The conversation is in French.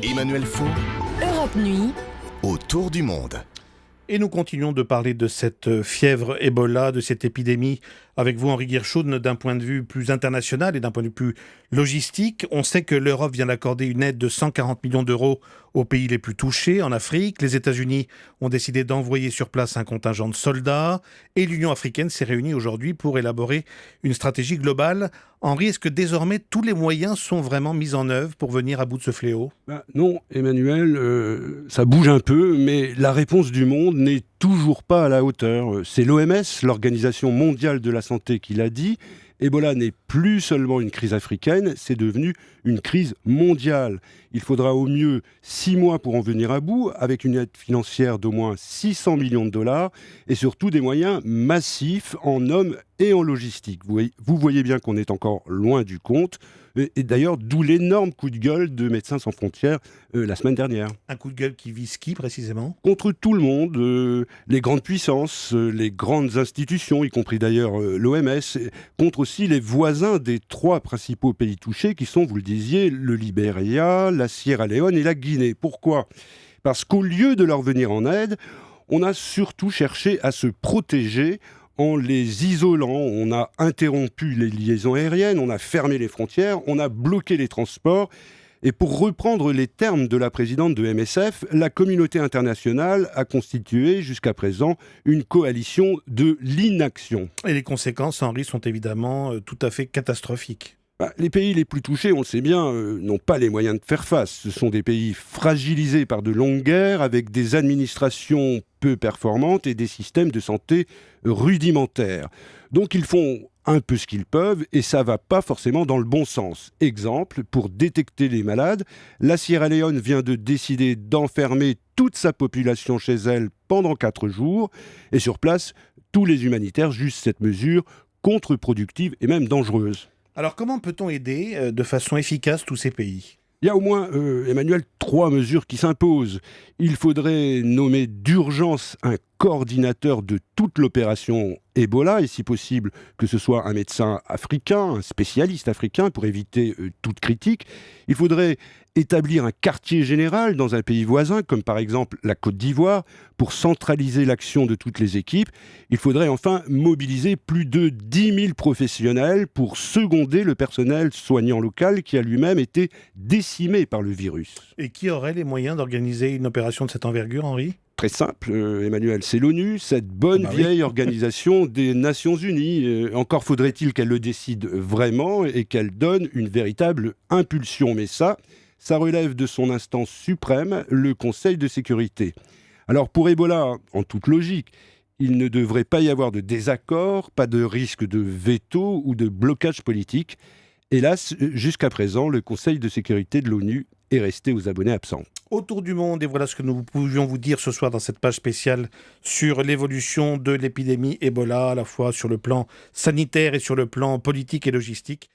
Emmanuel Faux, Europe Nuit, autour du monde. Et nous continuons de parler de cette fièvre Ebola, de cette épidémie, avec vous Henri Guirchaud, d'un point de vue plus international et d'un point de vue plus logistique. On sait que l'Europe vient d'accorder une aide de 140 millions d'euros aux pays les plus touchés en Afrique. Les États-Unis ont décidé d'envoyer sur place un contingent de soldats. Et l'Union africaine s'est réunie aujourd'hui pour élaborer une stratégie globale. Henri, est-ce que désormais tous les moyens sont vraiment mis en œuvre pour venir à bout de ce fléau ? Non, Emmanuel, ça bouge un peu, mais la réponse du monde n'est toujours pas à la hauteur. C'est l'OMS, l'Organisation mondiale de la santé, qui l'a dit. Ebola n'est plus seulement une crise africaine, c'est devenu une crise mondiale. Il faudra au mieux 6 mois pour en venir à bout, avec une aide financière d'au moins 600 millions de dollars et surtout des moyens massifs en hommes et en logistique. Vous voyez bien qu'on est encore loin du compte. Et d'ailleurs, d'où l'énorme coup de gueule de Médecins sans frontières la semaine dernière. Un coup de gueule qui vise qui précisément ? Contre tout le monde, les grandes puissances, les grandes institutions, y compris d'ailleurs l'OMS, contre aussi les voisins des 3 principaux pays touchés qui sont, vous le disiez, le Libéria, la Sierra Leone et la Guinée. Pourquoi ? Parce qu'au lieu de leur venir en aide, on a surtout cherché à se protéger en les isolant. On a interrompu les liaisons aériennes, on a fermé les frontières, on a bloqué les transports. Et pour reprendre les termes de la présidente de MSF, la communauté internationale a constitué jusqu'à présent une coalition de l'inaction. Et les conséquences, Henri, sont évidemment tout à fait catastrophiques. Les pays les plus touchés, on le sait bien, n'ont pas les moyens de faire face. Ce sont des pays fragilisés par de longues guerres, avec des administrations peu performantes et des systèmes de santé rudimentaires. Donc ils font un peu ce qu'ils peuvent et ça va pas forcément dans le bon sens. Exemple, pour détecter les malades, la Sierra Leone vient de décider d'enfermer toute sa population chez elle pendant 4 jours et sur place, tous les humanitaires jugent cette mesure contre-productive et même dangereuse. Alors comment peut-on aider de façon efficace tous ces pays ? Il y a au moins, Emmanuel, 3 mesures qui s'imposent. Il faudrait nommer d'urgence un coordinateur de toute l'opération Ebola, et si possible que ce soit un médecin africain, un spécialiste africain, pour éviter toute critique. Il faudrait établir un quartier général dans un pays voisin, comme par exemple la Côte d'Ivoire, pour centraliser l'action de toutes les équipes. Il faudrait enfin mobiliser plus de 10 000 professionnels pour seconder le personnel soignant local qui a lui-même été décimé par le virus. Et qui aurait les moyens d'organiser une opération de cette envergure, Henri ? Très simple, Emmanuel, c'est l'ONU, cette bonne vieille organisation des Nations Unies. Encore faudrait-il qu'elle le décide vraiment et qu'elle donne une véritable impulsion. Mais ça relève de son instance suprême, le Conseil de sécurité. Alors pour Ebola, en toute logique, il ne devrait pas y avoir de désaccord, pas de risque de veto ou de blocage politique. Hélas, jusqu'à présent, le Conseil de sécurité de l'ONU est resté aux abonnés absents. Autour du monde, et voilà ce que nous pouvions vous dire ce soir dans cette page spéciale sur l'évolution de l'épidémie Ebola, à la fois sur le plan sanitaire et sur le plan politique et logistique.